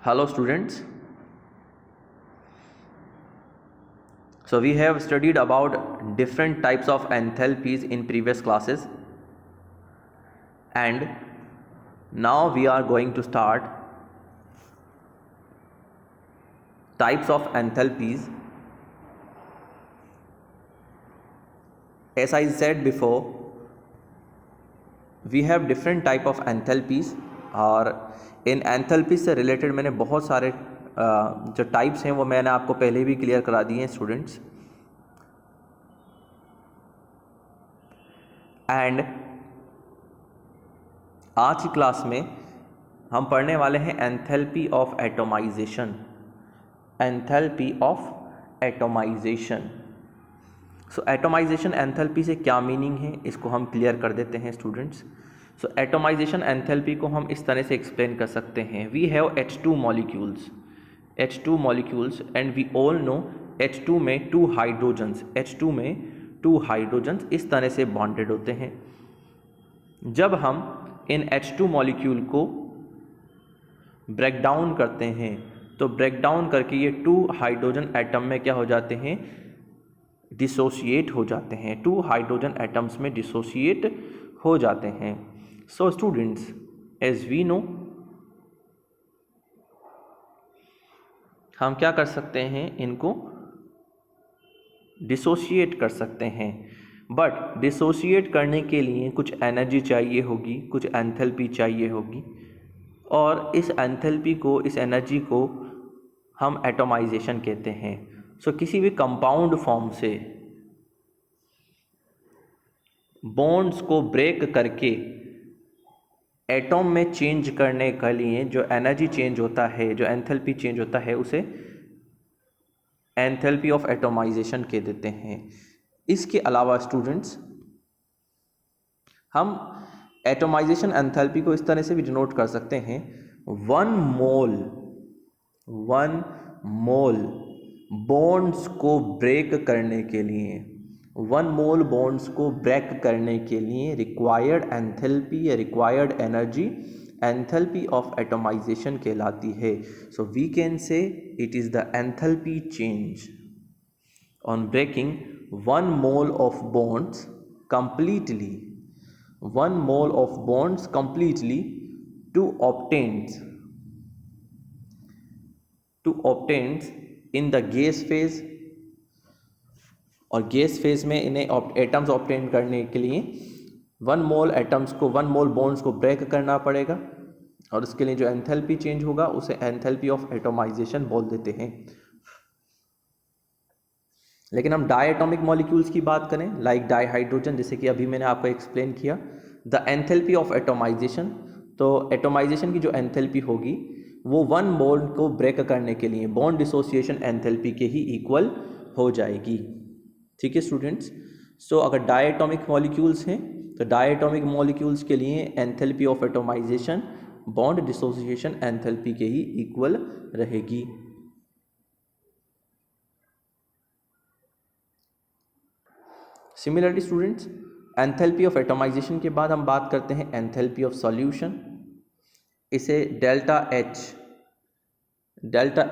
Hello students. So we have studied about different types of enthalpies in previous classes, and now we are going to start types of enthalpies. As I said before, we have different type of enthalpies, और इन enthalpy से related मैंने बहुत सारे जो types हैं वो मैंने आपको पहले भी क्लियर करा दिए हैं स्टूडेंट्स। एंड आज की क्लास में हम पढ़ने वाले हैं enthalpy of atomisation. Enthalpy of atomisation. So atomisation enthalpy से क्या मीनिंग है इसको हम क्लियर कर देते हैं स्टूडेंट्स। सो एटोमाइजेशन एंथैल्पी को हम इस तरह से एक्सप्लेन कर सकते हैं। We have H2 molecules, H2 molecules, and we all know H2 में 2 हाइड्रोजन्स, H2 में 2 हाइड्रोजन्स इस तरह से बॉन्डेड होते हैं। जब हम इन H2 मॉलिक्यूल को ब्रेक डाउन करते हैं तो ब्रेक डाउन करके ये 2 हाइड्रोजन एटम में क्या हो जाते हैं, डिसोशिएट हो जाते हैं। 2 हाइड्रोजन एटम्स में डिसोशिएट हो जाते हैं। So students, as we know, हम क्या कर सकते हैं, इनको डिसोशिएट कर सकते हैं। बट डिसोशिएट करने के लिए कुछ एनर्जी चाहिए होगी, कुछ एंथैल्पी चाहिए होगी, और इस एंथैल्पी को, इस एनर्जी को हम एटोमाइजेशन कहते हैं। सो किसी भी कंपाउंड फॉर्म से बॉन्ड्स को ब्रेक करके एटॉम में चेंज करने के लिए जो एनर्जी चेंज होता है, जो एंथैल्पी चेंज होता है, उसे एंथैल्पी ऑफ एटोमाइजेशन कह देते हैं। इसके अलावा स्टूडेंट्स, हम एटोमाइजेशन एंथैल्पी को इस तरह से भी डिनोट कर सकते हैं। 1 मोल बॉन्ड्स को ब्रेक करने के लिए, 1 मोल बॉन्ड्स को ब्रेक करने के लिए रिक्वायर्ड एंथैल्पी या required energy enthalpy of atomisation कहलाती है। So we can say it is the enthalpy change on breaking 1 mole of bonds completely, 1 mole of bonds completely to obtain in the gas phase, और gas phase में इन्हें atoms obtain करने के लिए 1 मोल atoms को, 1 मोल bonds को break करना पड़ेगा, और उसके लिए जो एंथैल्पी चेंज होगा उसे एंथैल्पी ऑफ एटोमाइजेशन बोल देते हैं। लेकिन हम डायटोमिक मॉलिक्यूल्स की बात करें, लाइक डाइहाइड्रोजन, जैसे कि अभी मैंने आपको एक्सप्लेन किया, द एंथैल्पी ऑफ एटोमाइजेशन, तो एटोमाइजेशन की जो एंथैल्पी होगी वो 1 बॉन्ड को ब्रेक करने के लिए बॉन्ड डिसोसिएशन एंथैल्पी के ही इक्वल हो जाएगी। ठीक है स्टूडेंट्स। सो अगर डायटोमिक मॉलिक्यूल्स हैं तो डायटोमिक मॉलिक्यूल्स के लिए enthalpy of atomisation bond dissociation enthalpy के ही इक्वल रहेगी। Similarly students, enthalpy of atomisation के बाद हम बात करते हैं एंथैल्पी ऑफ सॉल्यूशन। इसे डेल्टा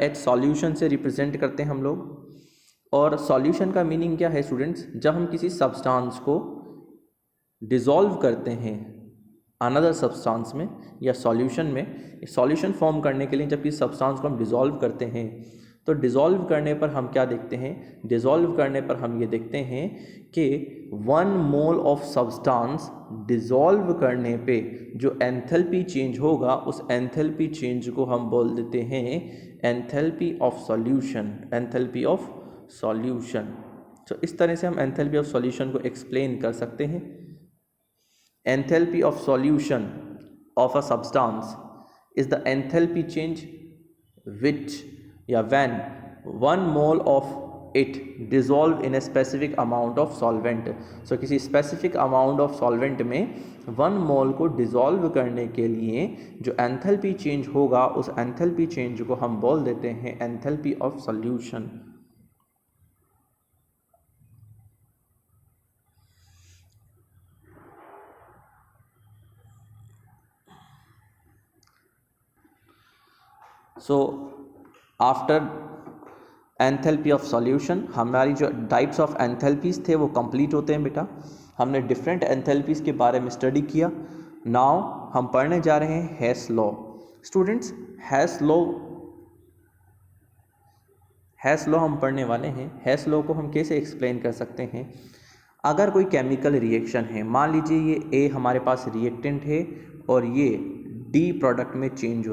एच सॉल्यूशन से रिप्रेजेंट करते हैं हम लोग। और सॉल्यूशन का मीनिंग क्या है स्टूडेंट्स, जब हम किसी सब्सटेंस को डिसॉल्व करते हैं अनदर सब्सटेंस में या सॉल्यूशन में, सॉल्यूशन फॉर्म करने के लिए जब किसी सब्सटेंस को हम डिसॉल्व करते हैं तो डिसॉल्व करने पर हम क्या देखते हैं, डिसॉल्व करने पर हम ये देखते हैं कि 1 मोल ऑफ सब्सटेंस डिसॉल्व करने पे जो एंथैल्पी चेंज होगा उस एंथैल्पी चेंज को हम बोल देते हैं enthalpy of solution, enthalpy of solution. तो इस तरह से हम एंथैल्पी ऑफ सॉल्यूशन को एक्सप्लेन कर सकते हैं। Enthalpy of solution of a substance is the enthalpy change which या when 1 mole of it dissolve in a specific amount of solvent। सो किसी स्पेसिफिक अमाउंट ऑफ सॉल्वेंट में 1 मोल को डिसॉल्व करने के लिए जो एंथैल्पी चेंज होगा उस एंथैल्पी चेंज को हम बोल देते हैं enthalpy of solution. So after enthalpy of solution हमारी जो टाइप्स ऑफ एंथैल्पीज थे वो कंप्लीट होते हैं बेटा। हमने डिफरेंट एंथैल्पीज के बारे में स्टडी किया। नाउ हम पढ़ने जा रहे हैं हेस लॉ। स्टूडेंट्स, हेस लॉ हम पढ़ने वाले हैं। हेस लॉ को हम कैसे एक्सप्लेन कर सकते हैं? अगर कोई केमिकल रिएक्शन है, मान लीजिए ये ए हमारे पास रिएक्टेंट है और ये डी प्रोडक्ट में चेंज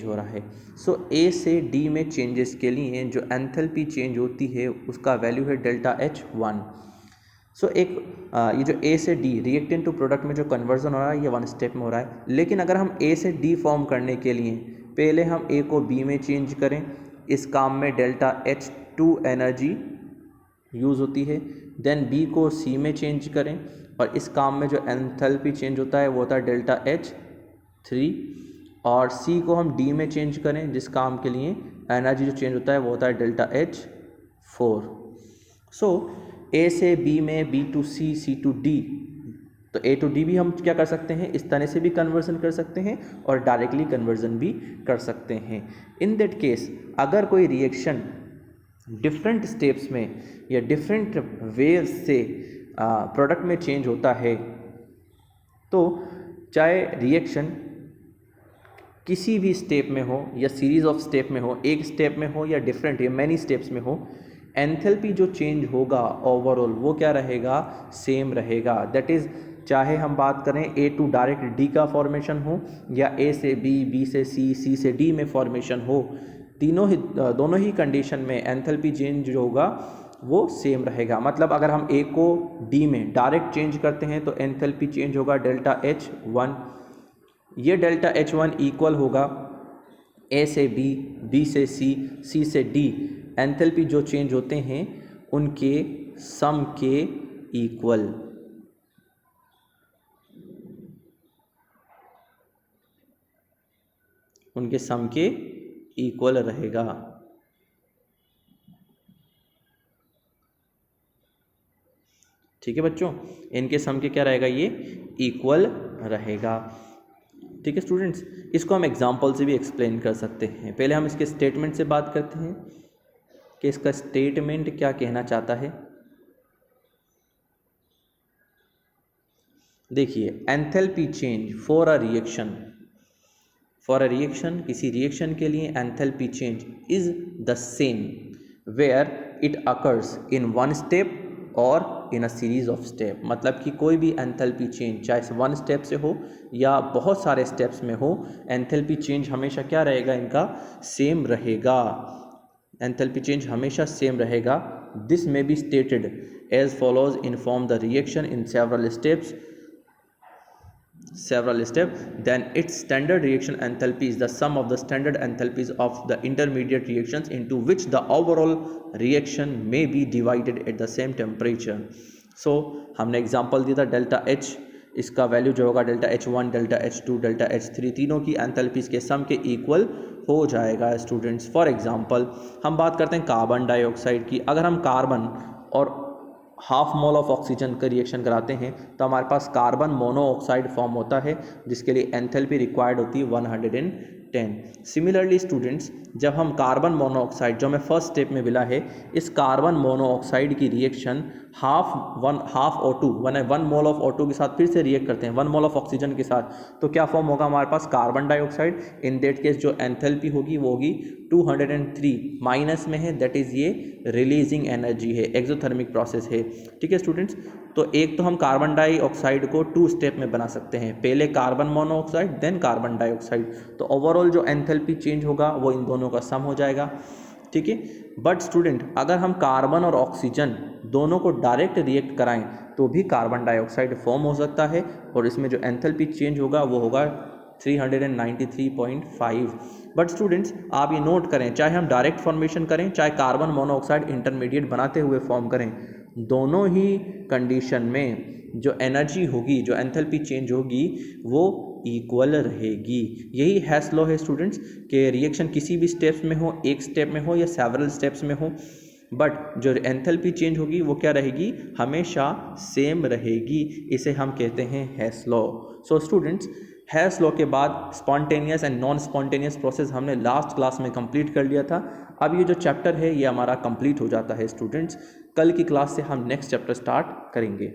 हो रहा है, सो ए से डी में चेंजेस के लिए जो एंथैल्पी चेंज होती है उसका वैल्यू है डेल्टा H1। सो ये जो ए से डी रिएक्टेंट टू प्रोडक्ट में जो कन्वर्जन हो रहा है ये 1 स्टेप में हो रहा है। लेकिन अगर हम ए से डी फॉर्म करने के लिए पहले हम ए को बी में चेंज करें, इस काम में डेल्टा H2 एनर्जी यूज़ होती है। देन बी को सी में चेंज करें और इस काम में जो एंथैल्पी चेंज होता है वो होता है डेल्टा H3। और सी को हम डी में चेंज करें, जिस काम के लिए एनर्जी जो चेंज होता है वो होता है डेल्टा H4। सो ए से बी में B to C, C to D, तो ए टू डी भी हम क्या कर सकते हैं, इस तरह से भी कन्वर्जन कर सकते हैं और डायरेक्टली कन्वर्जन भी कर सकते हैं। इन दैट केस अगर कोई रिएक्शन डिफरेंट स्टेप्स में या डिफरेंट वेव्स से प्रोडक्ट में चेंज होता है, तो चाहे रिएक्शन किसी भी स्टेप में हो या सीरीज ऑफ स्टेप में हो, एक स्टेप में हो या डिफरेंट या मैनी स्टेप्स में हो, एंथैल्पी जो चेंज होगा ओवरऑल वो क्या रहेगा, सेम रहेगा। दैट इज़ चाहे हम बात करें ए टू डायरेक्ट डी का फॉर्मेशन हो या ए से बी, बी से सी, सी से डी में फॉर्मेशन हो, दोनों ही कंडीशन में एंथैल्पी चेंज जो होगा वो सेम रहेगा। मतलब अगर हम ए को डी में डायरेक्ट चेंज करते हैं तो एंथैल्पी चेंज होगा डेल्टा H1। ये डेल्टा H1 इक्वल होगा ए से बी, बी से सी, सी से डी। एंथैल्पी जो चेंज होते हैं उनके सम के इक्वल। रहेगा। ठीक है बच्चों, इनके सम के क्या रहेगा, ये इक्वल रहेगा। ठीक है स्टूडेंट्स, इसको हम एग्जांपल से भी एक्सप्लेन कर सकते हैं। पहले हम इसके स्टेटमेंट से बात करते हैं कि इसका स्टेटमेंट क्या कहना चाहता है। देखिए, enthalpy change for a reaction, किसी रिएक्शन के लिए enthalpy change is the same where it occurs in one step और in a series of step. मतलब कि कोई भी एंथैल्पी चेंज चाहे 1 स्टेप से हो या बहुत सारे स्टेप्स में हो, एंथैल्पी चेंज हमेशा क्या रहेगा, इनका सेम रहेगा। एंथैल्पी चेंज हमेशा सेम रहेगा। This may be stated as follows, inform the reaction in several steps, then its standard reaction enthalpy is the sum of the standard enthalpies of the intermediate reactions into which the overall reaction may be divided at the same temperature. So हमने example दिया था delta H, इसका value जो होगा delta H1, delta H2, delta H3, तीनों की enthalpies के सम के इक्वल हो जाएगा स्टूडेंट्स। फॉर एग्जांपल हम बात करते हैं कार्बन डाइऑक्साइड की। अगर हम कार्बन और हाफ मोल ऑफ ऑक्सीजन का रिएक्शन कराते हैं तो हमारे पास कार्बन मोनोऑक्साइड फॉर्म होता है, जिसके लिए एंथैल्पी रिक्वायर्ड होती है 110। सिमिलरली स्टूडेंट्स, जब हम कार्बन मोनोऑक्साइड जो हमें फर्स्ट स्टेप में मिला है, इस कार्बन मोनोऑक्साइड की reaction half O2 1 mole of O2 के साथ फिर से रिएक्ट करते हैं 1 मोल ऑफ ऑक्सीजन के साथ, तो क्या फॉर्म होगा हमारे पास, carbon dioxide. In that case जो एंथैल्पी होगी वो होगी 203, माइनस में है, दैट इज़ ये रिलीजिंग एनर्जी है, एक्सोथर्मिक प्रोसेस है। ठीक है स्टूडेंट्स, तो एक तो हम कार्बन डाइऑक्साइड को 2 स्टेप में बना सकते हैं, पहले carbon monoxide then carbon dioxide, तो ओवरऑल जो एंथैल्पी चेंज होगा वो इन दोनों का सम हो जाएगा। ठीक है, बट स्टूडेंट अगर हम कार्बन और ऑक्सीजन दोनों को डायरेक्ट रिएक्ट कराएं तो भी कार्बन डाइऑक्साइड फॉर्म हो सकता है और इसमें जो एंथैल्पी चेंज होगा वो होगा 393.5। बट स्टूडेंट्स आप ये नोट करें, चाहे हम डायरेक्ट फॉर्मेशन करें चाहे कार्बन मोनोऑक्साइड इंटरमीडिएट बनाते हुए फॉर्म करें, दोनों ही कंडीशन में जो एनर्जी होगी, जो एंथैल्पी चेंज होगी वो इक्वल रहेगी। यही हेस लॉ है स्टूडेंट्स कि रिएक्शन किसी भी स्टेप्स में हो, एक स्टेप में हो या सेवरल स्टेप्स में हो, बट जो एंथैल्पी चेंज होगी वो क्या रहेगी, हमेशा सेम रहेगी। इसे हम कहते हैं हेस law. So students, Hess law के बाद spontaneous and non spontaneous process हमने लास्ट क्लास में कंप्लीट कर लिया था। अब ये जो चैप्टर है ये हमारा कंप्लीट हो जाता है स्टूडेंट्स। कल की क्लास से हम नेक्स्ट चैप्टर स्टार्ट करेंगे।